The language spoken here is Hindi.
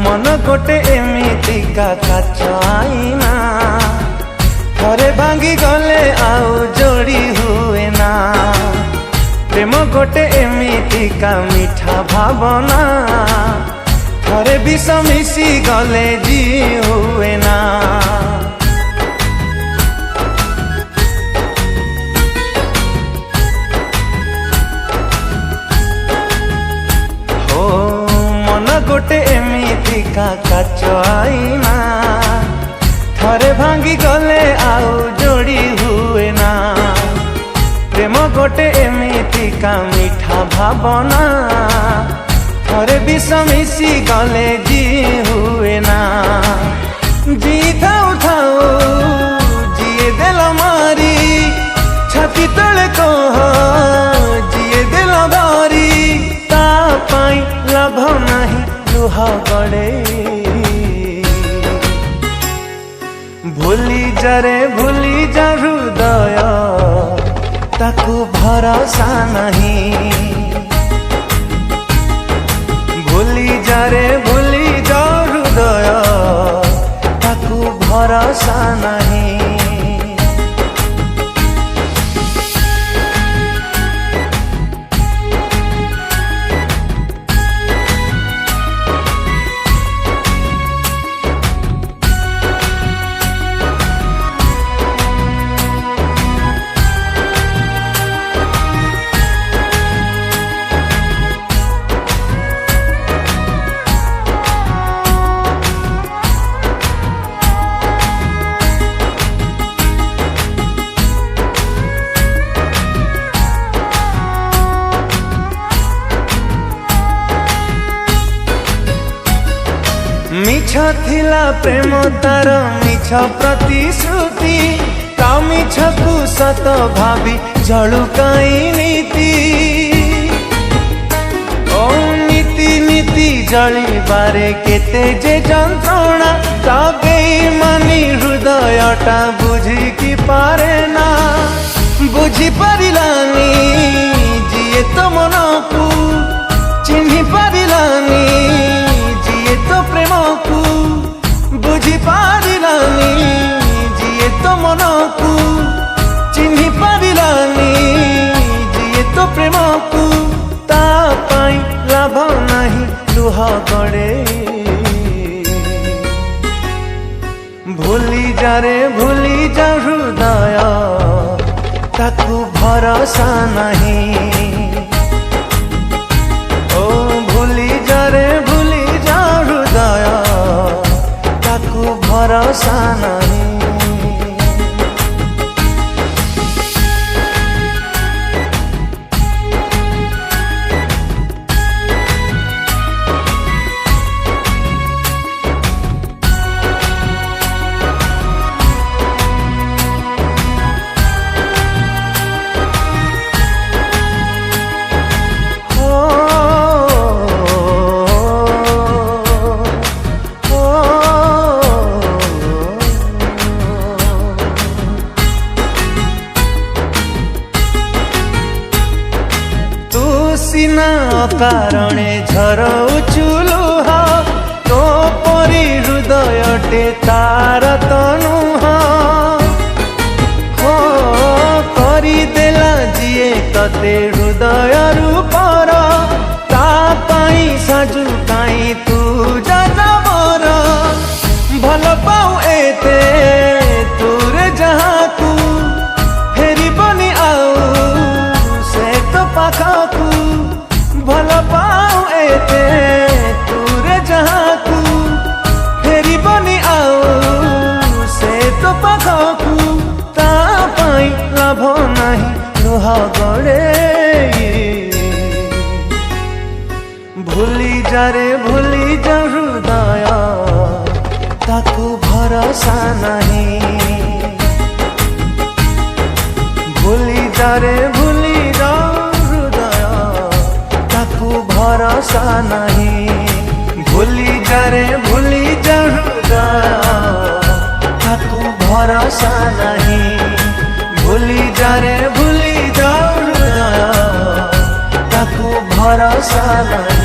मन गोटे एमितिका काच आईना थरे भांगी गले आउ जोड़ी हुए ना। प्रेम गोटे एमितिका मीठा भावना थरे विष मिसी गले जी हुए ना। हो मन गोटे एमितिका काच आईना थरे भांगी गले आउ जोड़ी हुए ना। प्रेम गोटे एमितिका मीठा भावना थरे विष मिसी गले जी हुए ना। जी थाऊ थाऊ जिए दिल मारी छाती तले कह जिए दिल धरी ता पाई लाभ नहीं लुह गड़े। भूली जा हृदय ताकू भरोसा नहीं। भूली जा हृदय ताकू भरोसा नहीं। मिछ थिला प्रेम तार मिछ प्रतिश्रुति ता मिछ को सत भावी जलुकाई नीति। ओ नीति नीति जली बारे केते जे जंत्रणा ता बेईमानी हृदयटा बुझी की पारे ना। बुझी पारिलानी जिए तो मन को चिन्ही पारिलानी जिए तो प्रेम को बुझी पारिलानी जिए तो मन को चिन्ही पारिलानी जिए तो प्रेम को ता पाई लाभ नहीं लुह गड़े। भूली जा हृदय ताकू भरोसा नहीं। ओ भूली जा हृदय ताकू भरोसा नहीं। सीना कारणे झरउचु लुह तो परी हृदयटे तार तनुह। हो करिदेला जिए तते हृदय रूपर ता पाई साजु काई तू जाबर। भल पाऊ एते तूरे जहाँ को फेरी बनी आऊ से तो पाखकू। भल पाऊ एते तूरे जहाँ को फेरी बनी आऊ से तो पाखकू ता पाई लाभ नहीं लुह गड़े। भूली जा हृदय ताकू भरोसा नहीं। भूली जा हृदय ताकू भरोसा नहीं। भूली जा हृदय ताकू भरोसा नहीं। भूली जा हृदय ताकू भरोसा नहीं।